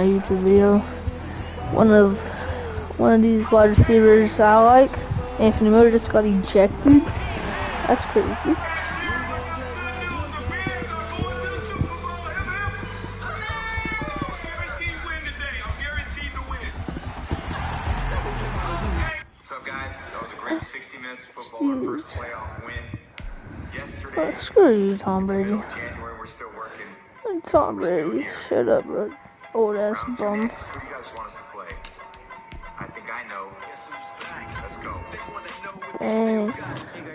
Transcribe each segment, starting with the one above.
YouTube video. One of these wide receivers I like, Anthony Miller, just got ejected. That's crazy. What's up, guys? That was a great 60 minutes of football. Our first playoff win yesterday. Oh, screw you, Tom Brady. January, we're still working. Tom Brady, shut up, bro. Old ass bum. Who do you guys want us to play? I think I know. Let's go. Dang.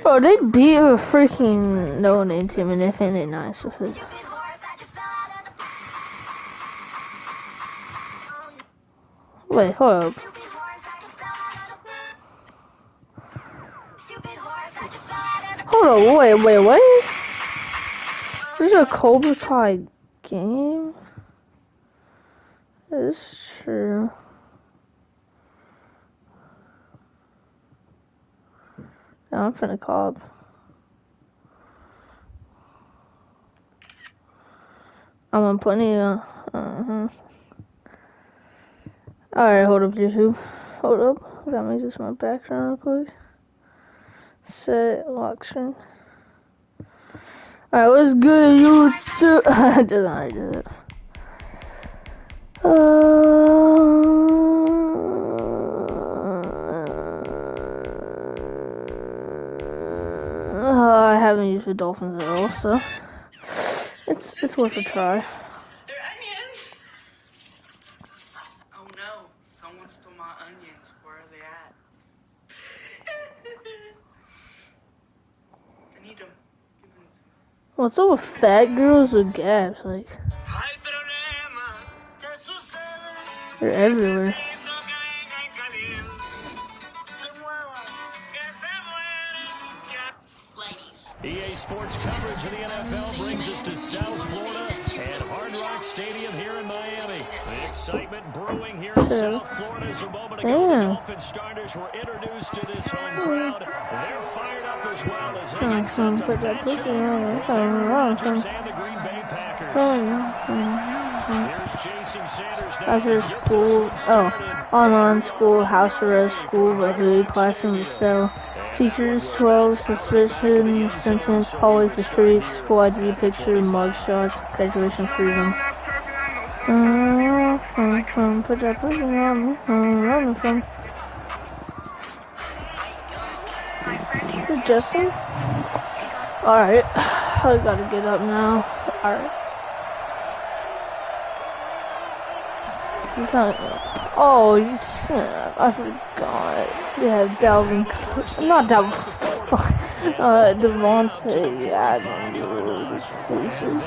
Bro, they beat a freaking no-name team and they think they're nice with it. Wait, hold up. Hold on, wait, what? This is a Cobra Kai game? That's true. No, I'm finna call up. I'm on plenty of, Alright, hold up, YouTube. Hold up. I gotta make this my background real quick. Set lock screen. Alright, what's good, YouTube? It doesn't already do it. I haven't used the Dolphins at all, so it's worth a try. They're onions. Oh no, someone stole my onions. Where are they at? I need them. What's up with fat girls with gaps? Like, they're everywhere. EA Sports coverage of the NFL brings us to South Florida and Hard Rock Stadium here in Miami. The excitement brewing here in South Florida as a moment ago the Dolphins starters were introduced to this home crowd. They're fired up as well as they get set to match up with the Rodgers and the Green Bay Packers. Here's Jason Sanders now. After school, online school, house arrest, school, regular classroom, cell. Teachers, 12, suspicion, sentence, hallway for streets, school ID, picture, mug shots, graduation freedom. Put that pussy on me, running from. Justin? Alright, I gotta get up now. Alright. Oh, you snap. I forgot. Yeah, Devontae Adams. Faces.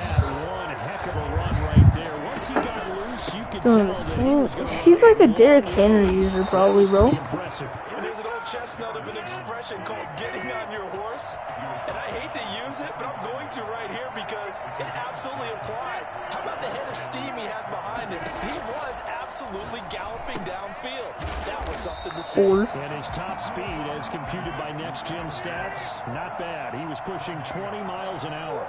He's like a Derrick Henry user, probably, bro. There's an old chestnut of an expression called getting on your horse. And I hate to use it, but I'm going to right here because it absolutely applies. How about the head of steam he had behind him? He was absolutely galloping downfield. That was something to see. And his top speed, as computed by Next Gen Stats, not bad. He was pushing 20 miles an hour.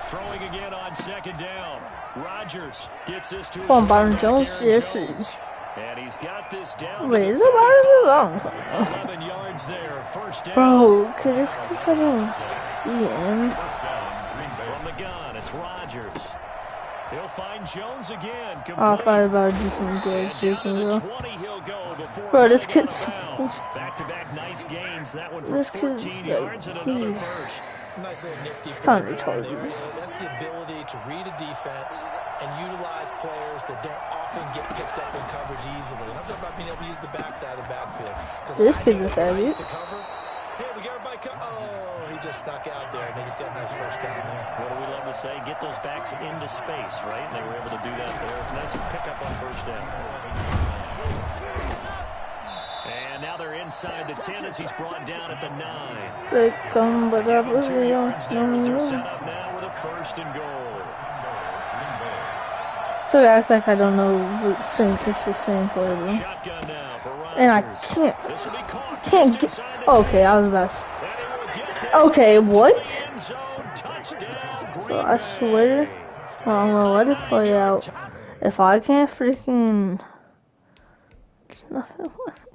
Throwing again on second down. Rodgers gets this to Come on, Byron Jones. Yes, and he's got this down. wait, is it Byron Jones? 11 yards there, first down. Bro, could this kid set him? Ian. From the gun, it's Rodgers. He'll find Jones again. I'll fight about different guys, Bro, bro, this kid's back-to-back nice gains. That one for this 14 kid's yards and another first. Nice little nifty kind of play retarded. there. That's the ability to read a defense and utilize players that don't often get picked up in coverage easily. And I'm talking about being able to use the backside of the backfield. This kid's a faggot. Hey, we got everybody oh, he just snuck out there, and they just got a nice first down there. What do we love to say? Get those backs into space, right? And they were able to do that there. Nice pickup on first down. And now they're inside the 10 as he's brought down at the 9. They come, but I was 2 yards there as they're set up now with a first and goal. So it acts like I don't know it's the same player, bro. Shotgun now for Rodgers. And I This will be caught can't just get. inside the Okay, I 10. was about to. And he will get this Okay, one what? to the end zone. Touchdown, So Green I swear, Bay. well, I'm gonna let it play out. If I can't freaking, it's nothing.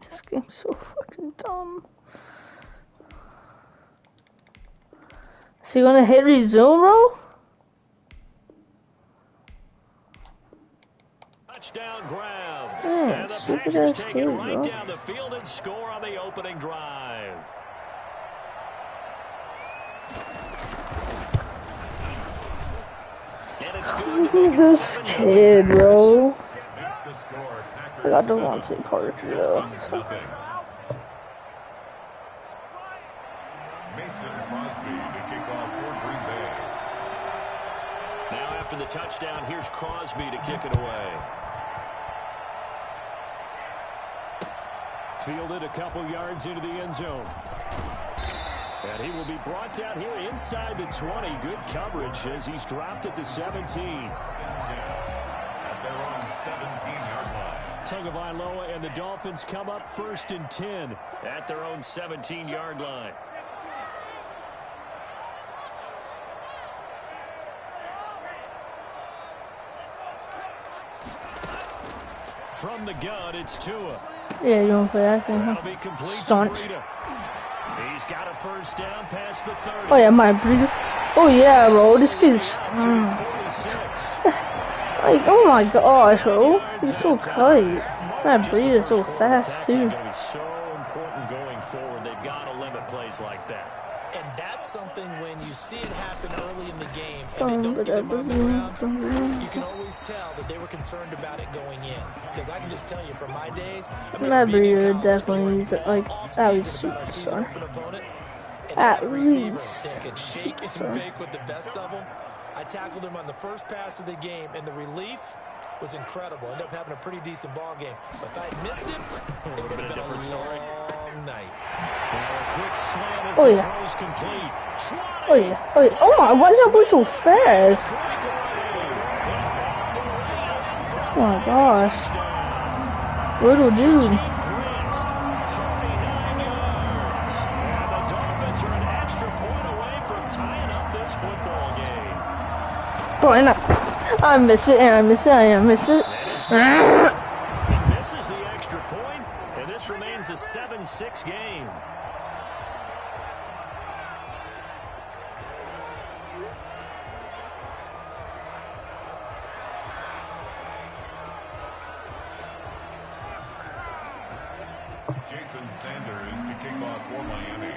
This game's so fucking dumb. Is he gonna hit resume, bro? Touchdown grab. Man, And the stupid Packers ass take kid, it right bro. down the field and score on the opening drive. And it's good to make it This 7-0. kid, bro. Makes the score. I got Packers Devontae Parker though. Dolphins nothing. Mason Crosby to kick off for Green Bay. Now after the touchdown, here's Crosby to kick it away. Fielded a couple yards into the end zone. And he will be brought down here inside the 20. Good coverage as he's dropped at the 17. At their own 17-yard line. Tagovailoa and the Dolphins come up 1st and 10 at their own 17-yard line. From the gun, it's Tua. Yeah, you don't play that thing, That'll huh? be complete to Stunt. Breida. He's got a first down past the 30. Oh yeah, my breeder. Oh yeah, bro. This kid's. To the 46. Like, oh my gosh, bro. He's so tight. That breeder is so fast too. Going to be so important going forward. They've got to limit plays like that. And that's something when you see it happen early in the game and they don't get him on the ground, you can always tell that they were concerned about it going in. Because I can just tell you from my days, That breeder definitely is like at least superstar. At least. That could shake and bake with the best of them. I tackled him on the first pass of the game, and the relief was incredible. Ended up having a pretty decent ball game. But if I had missed him, it would have been a long night. Quick slam as Oh the yeah. throw's complete. Oh yeah. Oh yeah. Oh my, why did that boy so fast? Oh my gosh. Little dude. Grant, 49 yards. And the Dolphins are an extra point away from tying up this football game. Bro, and I miss it, and I miss it, and I miss it. He misses the extra point, and this remains a 7-6 game. Jason Sanders to kick off for Miami.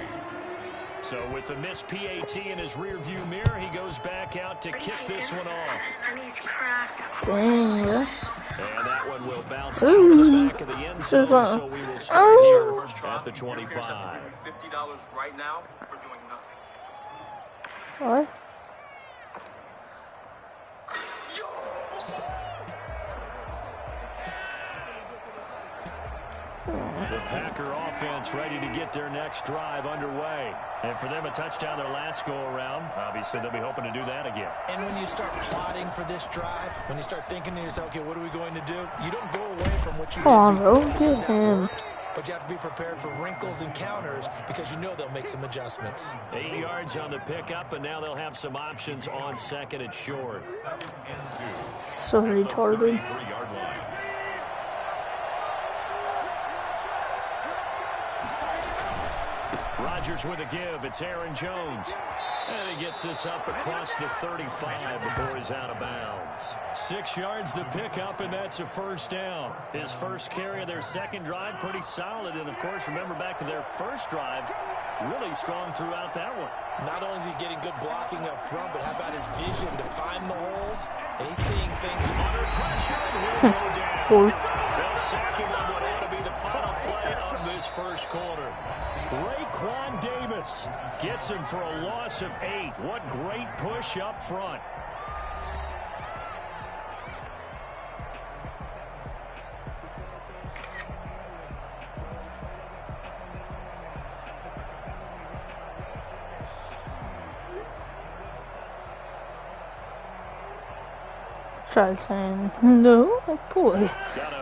So with the missed PAT in his rearview mirror, he goes back out to kick this one off. Dang, bro. And that one will bounce out Ooh. the back of the end zone, so we will start Oh. here at the 25. $50 right now for doing nothing. What? The Packer offense ready to get their next drive underway. And for them, a touchdown their last go-around. Obviously, they'll be hoping to do that again. And when you start plotting for this drive, when you start thinking to yourself, okay, what are we going to do? You don't go away from what you Come on, did bro. before, Get because that him. worked. But you have to be prepared for wrinkles and counters because you know they'll make some adjustments. 8 yards on the pickup, and now they'll have some options on 2nd and short. 7 and 2. So retarded. 33-yard line. Rodgers with a give. It's Aaron Jones. And he gets this up across the 35 before he's out of bounds. 6 yards the pickup, and that's a first down. His first carry of their second drive, pretty solid. And, of course, remember back to their first drive, really strong throughout that one. Not only is he getting good blocking up front, but how about his vision to find the holes? And he's seeing things under pressure. Will go down. Cool. They'll sack him on what ought to be the final play of this first quarter. Raekwon Davis gets him for a loss of 8. What great push up front. tried saying no, like boy.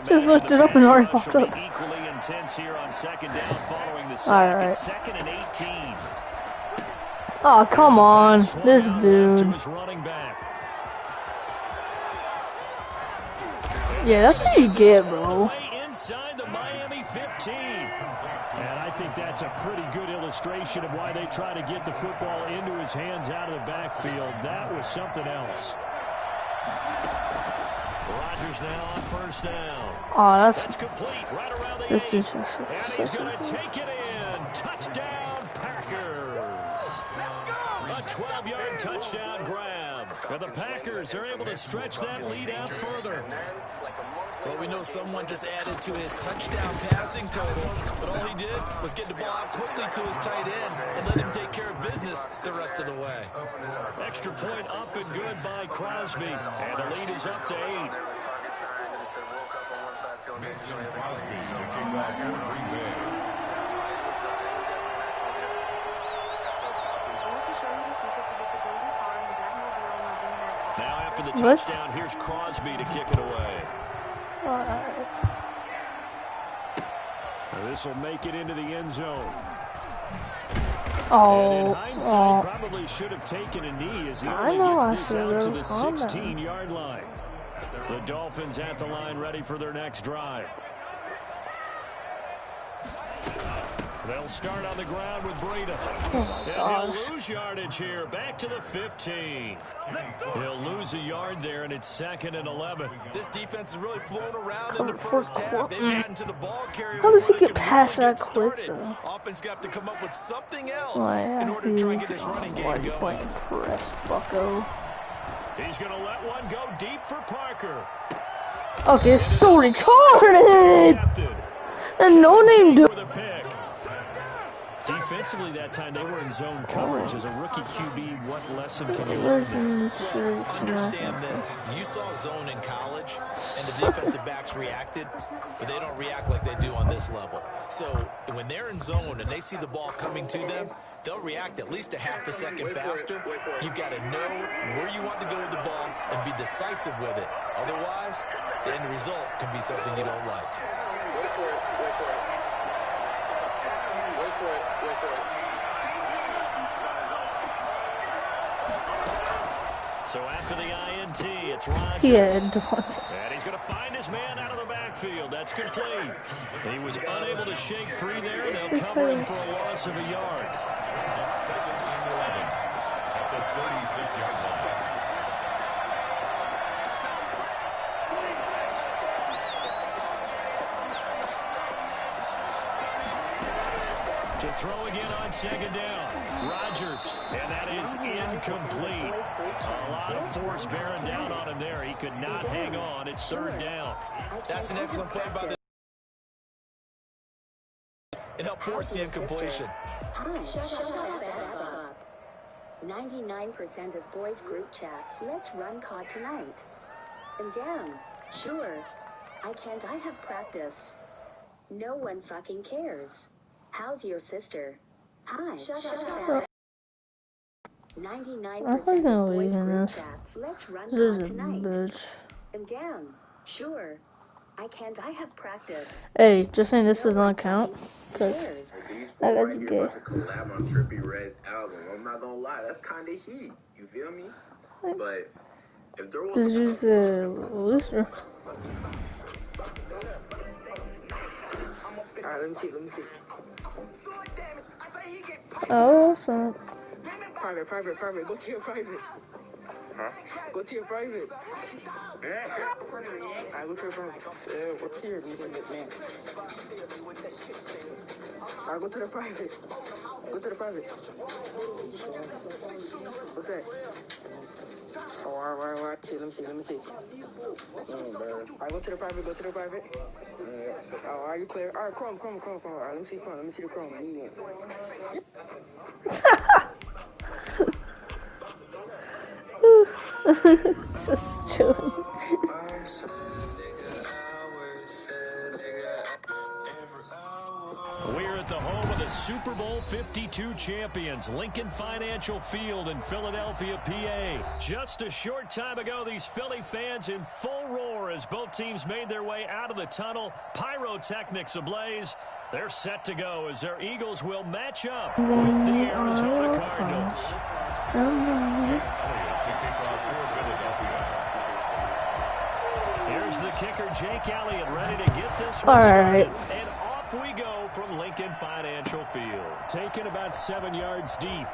Just looked it up and already popped up. Equally intense here on second down following the sack. Alright. It's 2nd and 18. Oh, come on. This dude. Yeah, that's what you get, bro. Inside the Miami 15. And I think that's a pretty good illustration of why they try to get the football into his hands out of the backfield. That was something else. Rodgers now on first down. Oh, that's complete right around the this 8. is just And he's going to take it in. Touchdown, Packers. A 12-yard touchdown grab. And the Packers are able to stretch that lead out further. Well, we know someone just added to his touchdown passing total, but all he did was get the ball out quickly to his tight end and let him take care of business the rest of the way. Extra point up and good by Crosby, and the lead is up to 8. Now after the touchdown, here's Crosby to kick it away. This will make it into the end zone. And in hindsight, probably should have taken a knee as he only gets this out to the 16-yard line. The Dolphins at the line ready for their next drive. They'll start on the ground with Breida. And he'll lose yardage here. Back to the 15. He'll lose a yard there, and it's 2nd and 11. This defense is really flown around in the first half. They've gotten to the ball carrier. How does he get past that quick, though? Offense got to come up with something else in order to try and get this running game going. Press, bucko. He's going to let one go deep for Parker. Okay, it's so retarded. And no name dude. Defensively that time, they were in zone coverage. As a rookie QB, what lesson can you learn? Understand this. You saw zone in college, and the defensive backs reacted, but they don't react like they do on this level. So when they're in zone and they see the ball coming to them, they'll react at least a half a second faster. You've got to know where you want to go with the ball and be decisive with it. Otherwise, the end result can be something you don't like. Wait for it. So after the INT, it's Rodgers. Yeah, and he's going to find his man out of the backfield. That's complete. He was unable to shake free there. They'll cover him for a loss of a yard. 2nd and 11 at the 36-yard line. To throw again on 2nd down. Rodgers, and that is incomplete. A lot of force bearing down on him there. He could not hang on. It's 3rd down. That's an excellent play by the... It helped force the incompletion. Shut up. 99% of boys group chats. Let's run COD tonight. And down. Sure. I have practice. No one fucking cares. How's your sister? Hi. Shut up. 99% of boys group chats. Let's run COD tonight. And down. Sure. I have practice. Hey, just saying this does not count. Because that is gay. Collab on Trippie Red's album. I'm not gonna lie, that's kind of heat. You feel me? But if there was this is a loser. Alright, let me see. Oh, so. Private. Go to your private. Huh? Go to your private. Yeah. Alright, go to your private. What's here? Man. Alright, go to the private. What's that? Oh, alright. Let me see. Alright, go to the private. Oh, are you clear? Alright, Chrome. Alright, let me see the Chrome. Just chilling. We're at the home of the Super Bowl 52 champions, Lincoln Financial Field in Philadelphia, PA. Just a short time ago, these Philly fans in full roar as both teams made their way out of the tunnel. Pyrotechnics ablaze. They're set to go as their Eagles will match up with the Arizona Cardinals. Here's the kicker, Jake Elliott, ready to get this one started. And off we go from Lincoln Financial Field. Taken about 7 yards deep.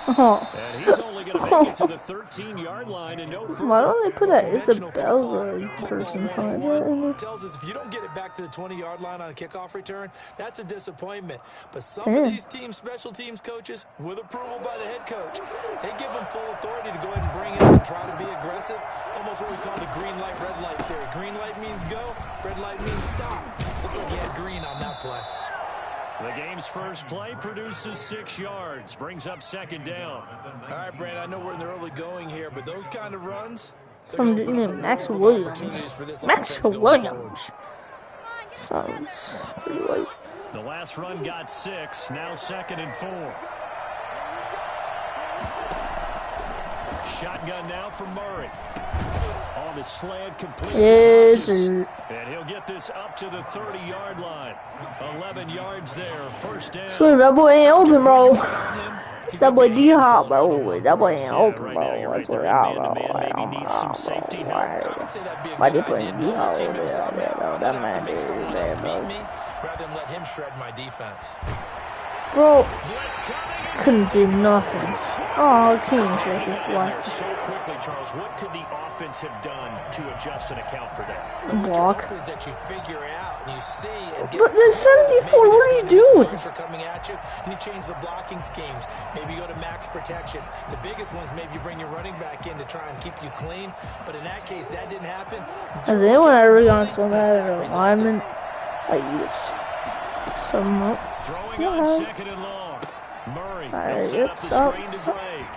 And he's only going to make it to the 13-yard line and no further. Why don't they put that Isabella person on it? Tells us if you don't get it back to the 20-yard line on a kickoff return, that's a disappointment. But some of these special teams coaches, with approval by the head coach, they give them full authority to go ahead and bring it and try to be aggressive. Almost what we call the green light, red light theory. Green light means go, red light means stop. Looks like he had green on that play. The game's first play produces 6 yards, brings up second down. All right, Brand, I know we're in the early going here, but those kind of runs, Some dude named Max Williams. Max Williams. Sounds pretty white. The last run got 6, now 2nd and 4. Shotgun now for Murray. On the slant, complete. Yes, and he'll get this up to the 30-yard line. 11 yards there, first down. Sweet, that boy ain't open, bro. That boy D-Hop, bro. That boy ain't open, bro. That's what Maybe needs some safety help. Why they putting D-Hop over there? That man is there, bro. Rather than let him shred my defense. Bro, couldn't do nothing. Oh, King trick is black. So quickly, Charles, what could the offense have done to adjust and account for that? Block. That you figure out and you see and but there's 74, what are you doing? Coming at you, and you change the blocking schemes. Maybe you go to max protection. The biggest one is maybe you bring your running back in to try and keep you clean. But in that case, that didn't happen. Has anyone ever gone so mad at a lineman? Like this. Some up. Throwing on second and long. Murray will set up the screen to Drake.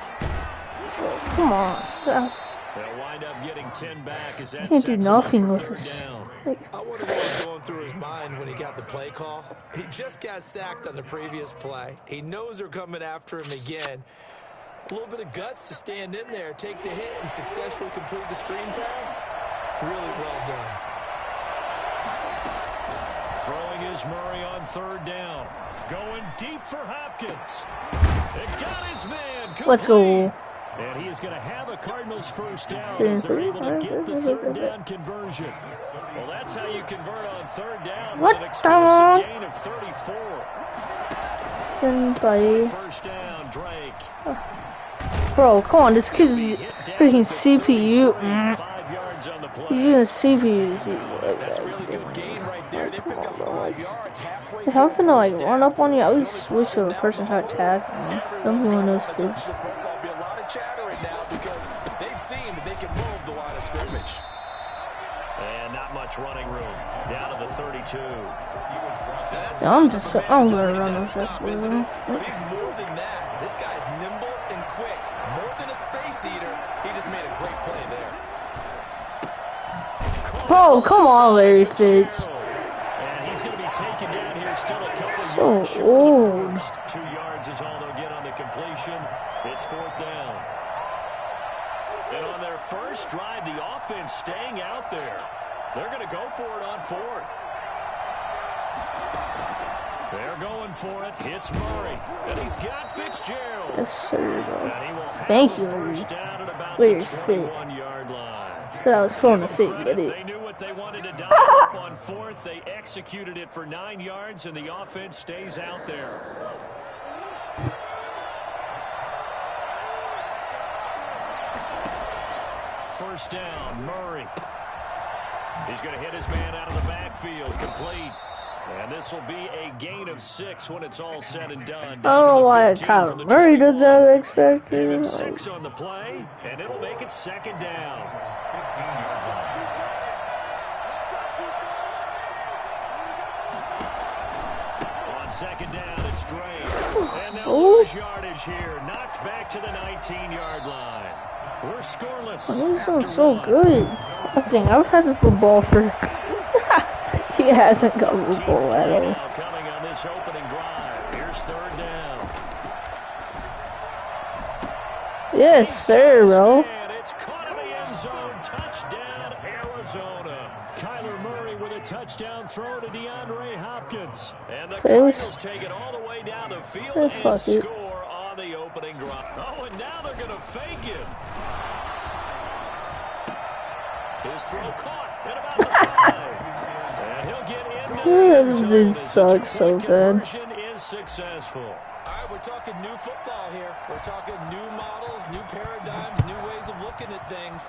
Come on. They'll wind up getting 10 back as that Can't do nothing with third this. down. I wonder what was going through his mind when he got the play call. He just got sacked on the previous play. He knows they're coming after him again. A little bit of guts to stand in there, take the hit, and successfully complete the screen pass. Really well done. Throwing is Murray on third down. Going deep for Hopkins. It got his man. Complete. Let's go. And he is going to have a Cardinals first down as they're able to get the third down conversion. Well, that's how you convert on third down with an explosive gain of 34. Somebody. First down, Drake. Bro, come on, this kid's freaking CPU. 5 yards on the play. He's using CPU. That's really good gain right there. They pick up 5 yards halfway. If I'm gonna like run up on you, I would switch to a person trying to attack me. Don't be one of those kids. There'll be a lot of chatter right now because they've seen that they can move the line of scrimmage. And not much running room. Down to the 32. Yeah, I'm gonna run with this. But he's more than that. This guy's nimble and quick. More than a space eater. He just made a great play there. Bro, come on, Larry Fitz. And he's going to be taken down here still a couple So yards short old. of the first. 2 yards is all they'll get on the completion. It's fourth down. And on their first drive, the offense staying out there. They're going to go for it on fourth. They're going for it. It's Murray. And he's got Fitzgerald. Yes, sir, bro. And he will have Thank the you, first down at about Larry the Fitz. 21-yard line. Because I was throwing a fit, but They knew what they wanted to dial up on fourth. They executed it for 9 yards, and the offense stays out there. First down, Murray. He's going to hit his man out of the backfield, complete. And this will be a gain of 6 when it's all said and done. I don't know why Kyler Murray does that expect. Give him 6 on the play, and it'll make it second down. On second down, it's Drake. And they'll lose yardage here. Knocked back to the 19-yard line. We're scoreless. This one's so good. I think I've had a football for hasn't got the ball at all. Coming on this opening drive. Here's third down. Yes, sir, bro. It's caught in the end zone. Touchdown, Arizona. Kyler Murray with a touchdown throw to DeAndre Hopkins. And the Cardinals take it all the way down the field and score on the opening drive. Oh, and now they're going to fake it. His throw caught at about the 5. And he'll get into this dude sucks so bad. Is successful. All right, we're talking new football here. We're talking new models, new paradigms, new ways of looking at things.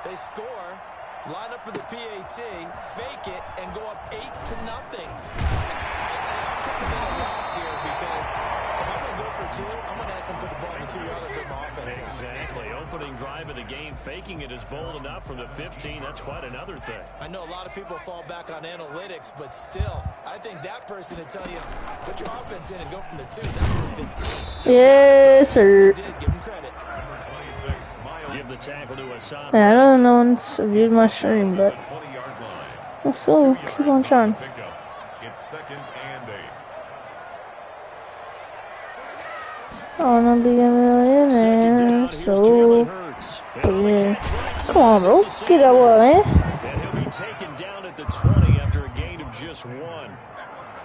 They score, line up for the PAT, fake it, and go up 8-0. I'm kind of at a loss here because if I'm going to go for 2, I'm going to ask him to put the ball in the 2-yard line with my offense. Exactly. Opening drive of the game, faking it is bold enough from the 15. That's quite another thing. I know a lot of people fall back on analytics, but still, I think that person would tell you, put your offense in and go from the 2, not from the 15. Yes, sir. Give him credit. Give the tackle to Assad. I don't know when to view my stream, but I'll still keep on trying. It's 2nd and 8. I wanna be a millionaire, so yeah. Come on, bro, get that way, man. And he'll be taken down at the 20 after a gain of just 1.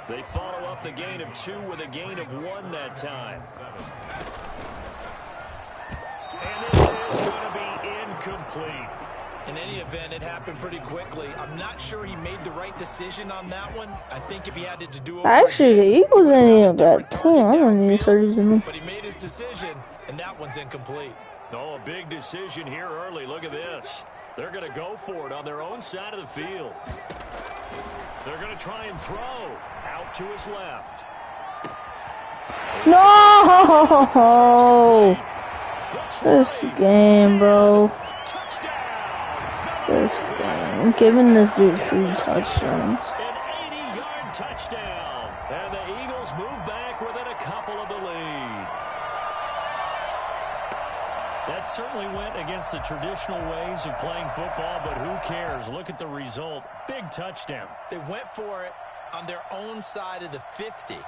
They follow up the gain of 2 with a gain of 1 that time. And this is going to be incomplete. In any event, it happened pretty quickly. I'm not sure he made the right decision on that one. I think if he had to do it actually, the Eagles ain't even a bad team. I don't need surgery to me. But he made his decision, and that one's incomplete. Oh, a big decision here early. Look at this. They're going to go for it on their own side of the field. They're going to try and throw out to his left. No! This game, bro. This game. I'm giving this dude 3 touchdowns. An 80-yard touchdown. And the Eagles move back within a couple of the lead. That certainly went against the traditional ways of playing football, but who cares? Look at the result. Big touchdown. They went for it on their own side of the 50.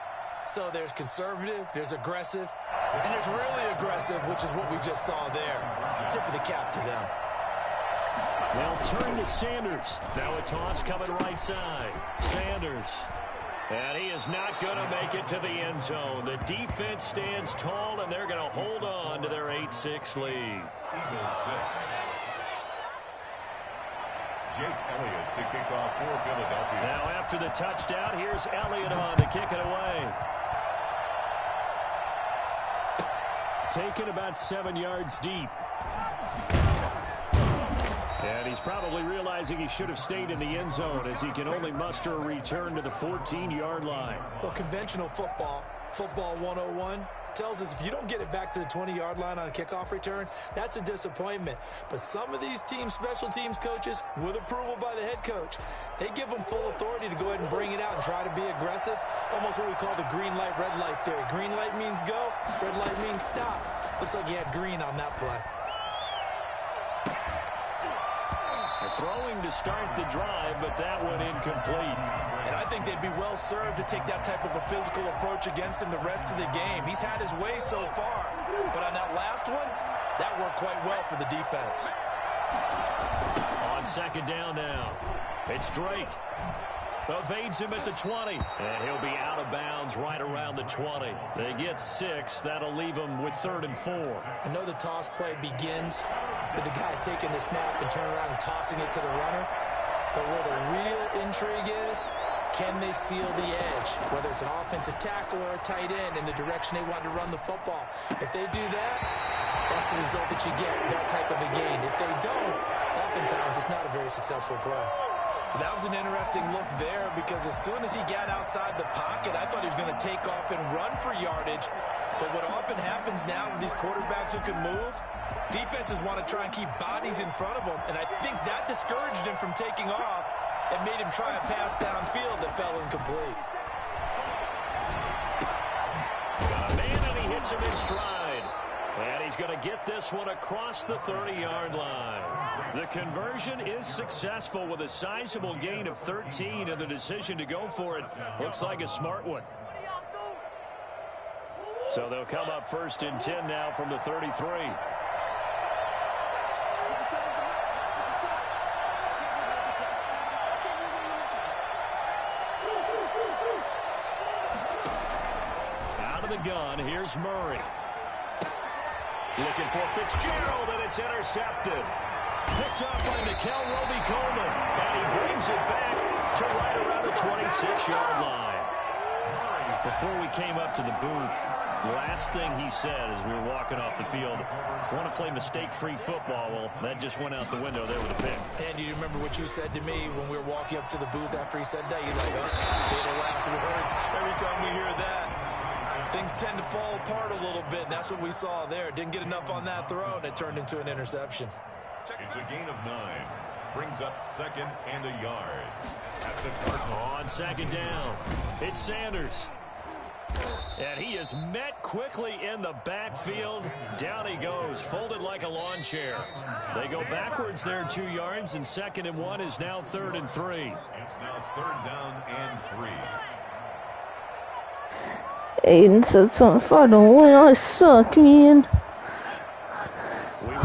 So there's conservative, there's aggressive, and there's really aggressive, which is what we just saw there. Tip of the cap to them. They'll turn to Sanders. Now a toss coming right side. Sanders. And he is not going to make it to the end zone. The defense stands tall, and they're going to hold on to their 8-6 lead. Eagles 6. Jake Elliott to kick off for Philadelphia. Now after the touchdown, here's Elliott on to kick it away. Taken about 7 yards deep. And he's probably realizing he should have stayed in the end zone as he can only muster a return to the 14-yard line. Well, conventional football 101, tells us if you don't get it back to the 20-yard line on a kickoff return, that's a disappointment. But some of these special teams coaches, with approval by the head coach, they give them full authority to go ahead and bring it out and try to be aggressive. Almost what we call the green light, red light theory. Green light means go, red light means stop. Looks like he had green on that play. Throwing to start the drive, but that one incomplete. And I think they'd be well served to take that type of a physical approach against him the rest of the game. He's had his way so far, but on that last one, that worked quite well for the defense. On second down now, it's Drake. Evades him at the 20, and he'll be out of bounds right around the 20. They get 6. That'll leave them with 3rd and 4. I know the toss play begins with the guy taking the snap and turning around and tossing it to the runner. But where the real intrigue is, can they seal the edge? Whether it's an offensive tackle or a tight end in the direction they want to run the football. If they do that, that's the result that you get, that type of a gain. If they don't, oftentimes it's not a very successful play. That was an interesting look there because as soon as he got outside the pocket, I thought he was going to take off and run for yardage. But what often happens now with these quarterbacks who can move, defenses want to try and keep bodies in front of them. And I think that discouraged him from taking off and made him try a pass downfield that fell incomplete. Man, and he hits him in stride. And he's going to get this one across the 30-yard line. The conversion is successful with a sizable gain of 13, and the decision to go for it looks like a smart one. So they'll come up 1st and 10 now from the 33. Out of the gun, here's Murray. Looking for Fitzgerald, and it's intercepted. Picked up by Nickel Roby-Coleman, and he brings it back to right around the 26-yard line. Before we came up to the booth, the last thing he said as we were walking off the field, want to play mistake-free football. Well, that just went out the window there with a pick. And do you remember what you said to me when we were walking up to the booth after he said that? You're like, fatal last words. Every time we hear that, things tend to fall apart a little bit. And that's what we saw there. Didn't get enough on that throw, and it turned into an interception. It's a gain of 9. Brings up 2nd and a yard. At the Cardinals. On 2nd down, it's Sanders. And he is met quickly in the backfield. Down he goes, folded like a lawn chair. They go backwards there 2 yards, and 2nd and 1 is now 3rd and 3. It's now 3rd down and 3. Aiden said something, if I don't win, I suck, man.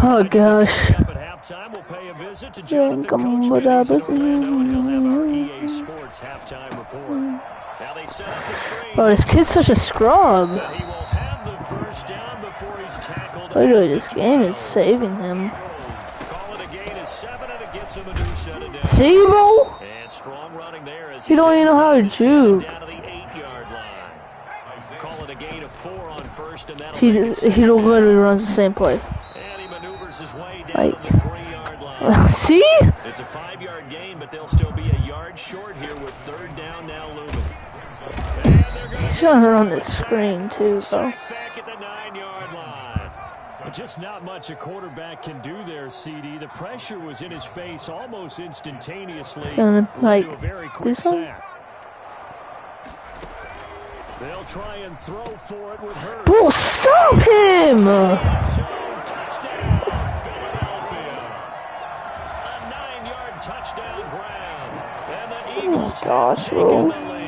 Oh, gosh. Up at halftime, we'll pay a visit to Jonathan Coachman. He's in Orlando, and he'll have our EA Sports halftime report. Now they set up the screen. Oh, this kid's such a scrub. He will have the 1st down before he's tackled. Literally, this game is saving him. Call it a gain of 7, and it gets him a new set of downs. See, bro? And strong running there as You don't even know how to juke. down to the 8-yard line. Call it a gain of 4 on 1st, and that'll He literally runs the same play. and he maneuvers his way down Like, to the 3-yard line. see? It's a 5-yard gain, but they'll still be a yard short here with 3rd down now looming. He's trying to run this screen too, bro. Back at the 9-yard line. Just not much a quarterback can do there, CD. The pressure was in his face almost instantaneously. Gonna, like, a very do quick something? sack. They'll try and throw for it with Hurts. Bro, stop him! Touchdown, Philadelphia. A 9-yard touchdown ground. And the Eagles gosh, have taken bro. the lead.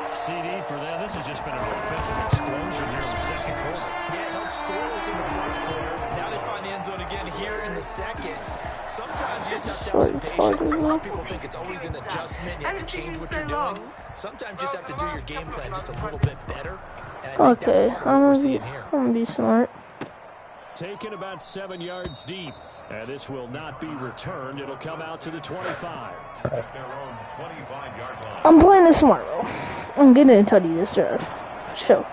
CD for them. This has just been an offensive explosion here in the 2nd quarter. Yeah, held scoreless in the 1st quarter. Now they find the end zone again here in the 2nd. Sometimes you just have to have some patience. A lot of people think it's always an adjustment. You have to change what you're doing. Sometimes you just have to do your game plan just a little bit better. And I think Okay, that's what we're seeing here. I'm gonna be smart. Taken about 7 yards deep. And this will not be returned. It'll come out to the 25. At their own 25-yard line. I'm playing this smart, bro. I'm gonna tell you this drive. Show.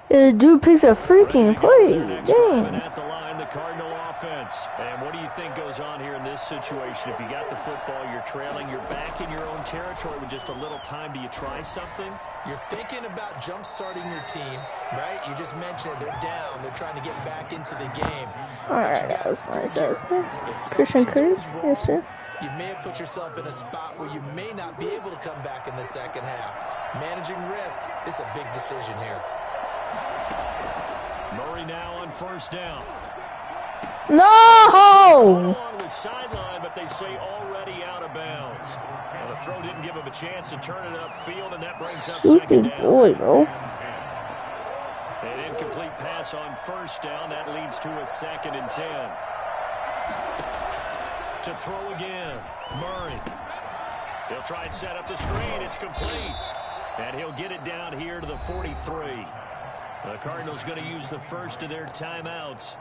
Dude picks a freaking play. Dang. At the line, the Cardinal offense. And what do you think goes on here in this situation? If you got the football, you're trailing, you're back in your own territory with just a little time. Do you try something? You're thinking about jump-starting your team, right? You just mentioned it. They're down. They're trying to get back into the game. Alright, that was nice. That was nice. Christian Cruz, yes, sir. You may have put yourself in a spot where you may not be able to come back in the 2nd half. Managing risk is a big decision here. Murray now on 1st down. No! Along the sideline, but they say already out of bounds. Well, the throw didn't give him a chance to turn it upfield, and that brings up 2nd Stupid down. boy, bro. An incomplete pass on 1st down. That leads to a 2nd and 10. To throw again, Murray. He'll try and set up the screen. It's complete. And he'll get it down here to the 43. The Cardinals going to use the first of their timeouts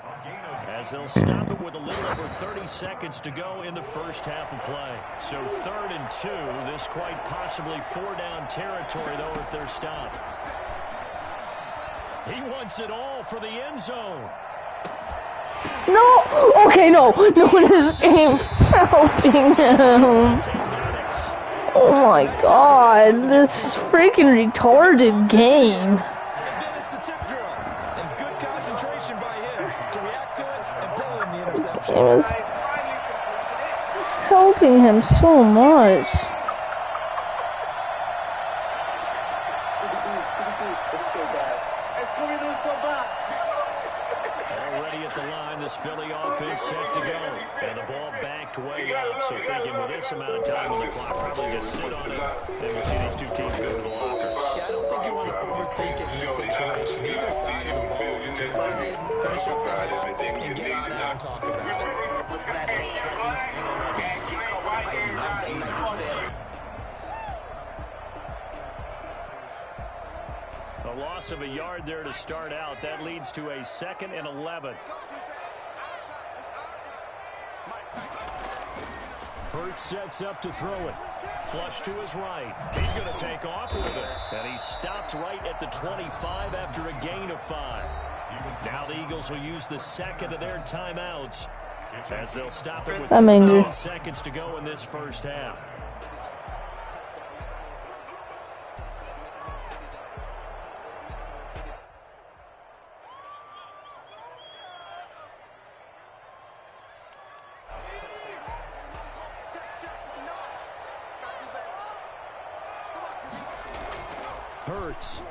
as they'll stop it with a little over 30 seconds to go in the 1st half of play. So 3rd and 2. This quite possibly 4-down territory, though, if they're stopped. He wants it all for the end zone. No! Okay, no. No one is helping him. Oh my god. This freaking retarded game. It was helping him so much. this Philly offense set to go. And the ball backed way up. So thinking with this amount of time on the clock, probably just sit on it. And we'll see these two teams go to the lockers. Yeah, I don't think you want to overthink it in this situation. Either side of the ball. Just go ahead, finish up the half, and get on out and talk about it. A loss of a yard there to start out. That leads to a 2nd and 11. Hurts sets up to throw it. Flush to his right. He's going to take off with it. And he stopped right at the 25 after a gain of 5. Now the Eagles will use the 2nd of their timeouts as they'll stop it with 15 seconds to go in this first half. Hurts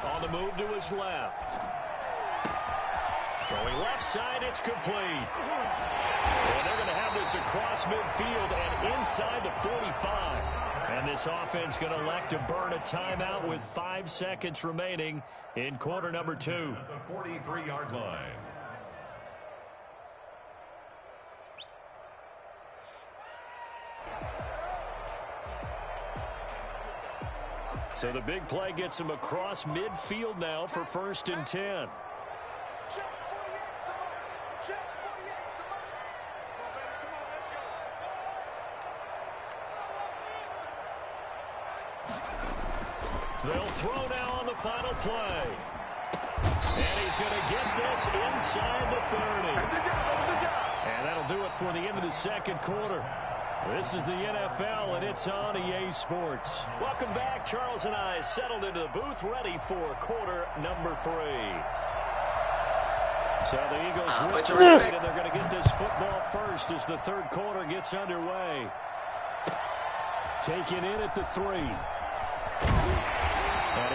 on the move to his left. Throwing left side, it's complete. And they're going to have this across midfield and inside the 45. And this offense going to elect to burn a timeout with 5 seconds remaining in quarter number 2. At the 43-yard line. So the big play gets him across midfield now for 1st and 10. They'll throw now on the final play. And he's going to get this inside the 30. And that'll do it for the end of the second quarter. This is the NFL, and it's on EA Sports. Welcome back. Charles and I settled into the booth, ready for quarter number 3. So the Eagles with the lead, and they're going to get this football first as the third quarter gets underway. Taken in at the 3. And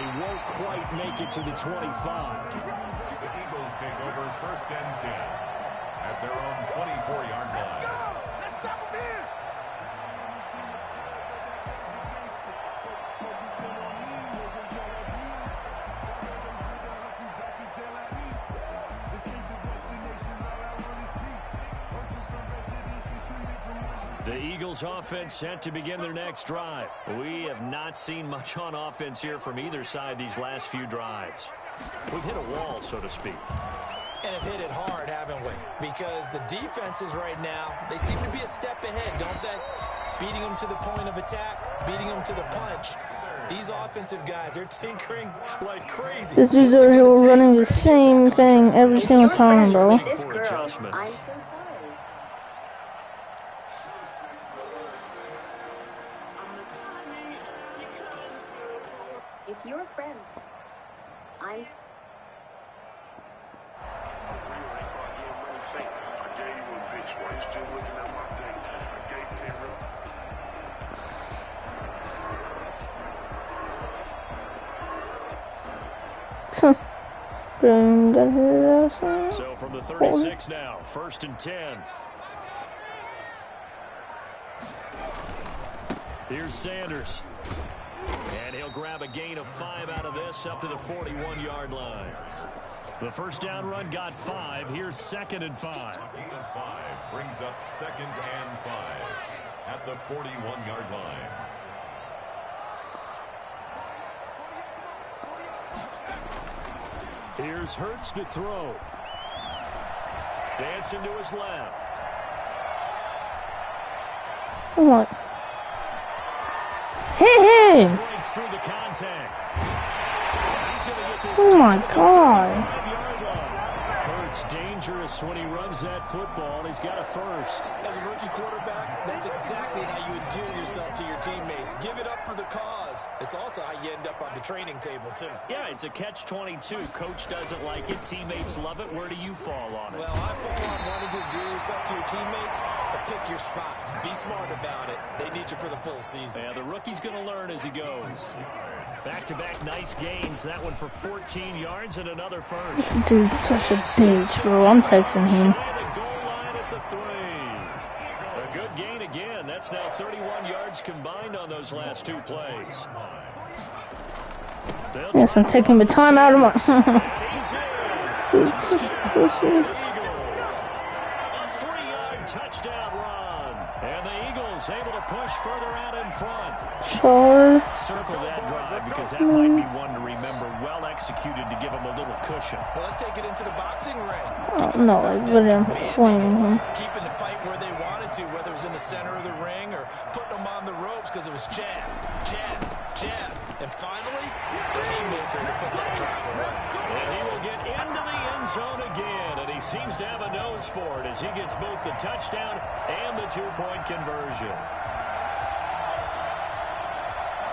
he won't quite make it to the 25. The Eagles take over 1st and 10 at their own 24-yard line. The Eagles offense set to begin their next drive. We have not seen much on offense here from either side these last few drives. We've hit a wall, so to speak. And have hit it hard, haven't we? Because the defenses right now, they seem to be a step ahead, don't they? Beating them to the point of attack, beating them to the punch. These offensive guys, they're tinkering like crazy. This dude's over here running the same thing every single time, bro. If you're a friend, I'm... So from the 36 now, 1st and 10. Here's Sanders. And he'll grab a gain of 5 out of this up to the 41-yard line. The first down run got 5. Here's 2nd and 5. Gain of 5 brings up 2nd and 5 at the 41-yard line. Here's Hurts to throw. Dancing to his left. What? Hit him! Breaks through the contact. He's going to get this Oh my God. Hurts dangerous when he runs that football. He's got a first. As a rookie quarterback, that's exactly how you endear yourself to your teammates. Give it up for the cause. It's also how you end up on the training table, too. Yeah, it's a catch-22. Coach doesn't like it. Teammates love it. Where do you fall on it? Well, I fall on wanting to endear yourself to your teammates, but pick your spots. Be smart about it. They need you for the full season. Yeah, the rookie's going to learn as he goes. Back-to-back nice gains. That one for 14 yards and another first. This dude's such a bitch, bro. I'm texting him. A good gain again. That's now 31 yards combined on those last two plays. Yes, I'm taking the time out of my... Dude, such a pussy. A 3-yard touchdown run. And the Eagles able to push further out in front. Sure. Circle that drive because that might be one to remember. Well executed to give him a little cushion. Well, let's take it into the boxing ring. Oh, no, I wouldn't flame him. Keeping the fight where they wanted to, whether it was in the center of the ring or putting them on the ropes because it was jab, jab, jab. And finally, the haymaker to put that drop away. And he will get into the end zone again. And he seems to have a nose for it as he gets both the touchdown and the two-point conversion.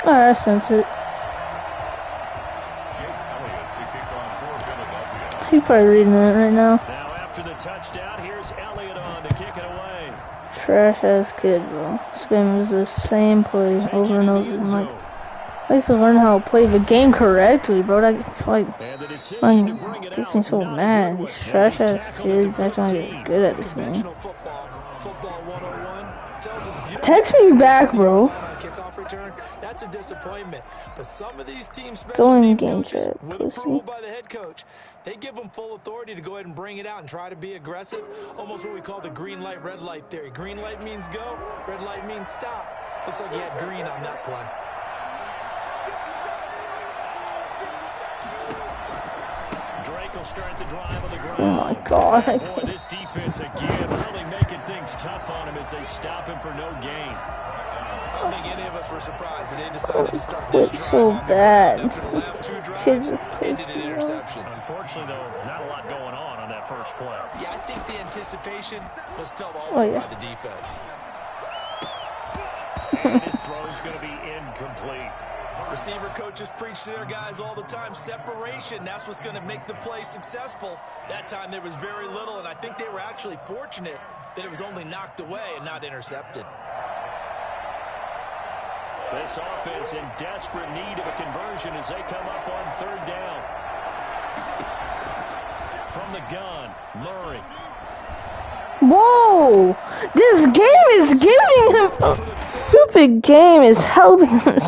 I sense it. He's probably reading it right now. Now after the touchdown, here's Elliott on to kick it away. Trash ass kid, bro. Spam is the same play over and over. I'm like, I used to learn how to play the game correctly, bro. That's like, gets me so mad. These trash ass kids acting like they're good at this game. Text me back, bro. That's a disappointment. But some of these teams, Go special in teams game coaches, chat, with pussy. approval by the head coach, they give them full authority to go ahead and bring it out and try to be aggressive. Almost what we call the green light, red light theory. Green light means go, red light means stop. Looks like he had green on that play. Drake will start the drive on the ground. Oh my god. Boy, this defense again really making things tough on him as they stop him for no gain. I don't think any of us were surprised that they decided to start this drive so on the bad. ground after the last two drives Kids are ended in pussy, interceptions. Unfortunately, though, not a lot going on that first play. Yeah, I think the anticipation was felt also by the defense. And his throw is going to be incomplete. Receiver coaches preach to their guys all the time. Separation, that's what's going to make the play successful. That time there was very little, and I think they were actually fortunate that it was only knocked away and not intercepted. This offense in desperate need of a conversion as they come up on third down. From the gun, Murray. Whoa! This game is giving him a stupid game is helping him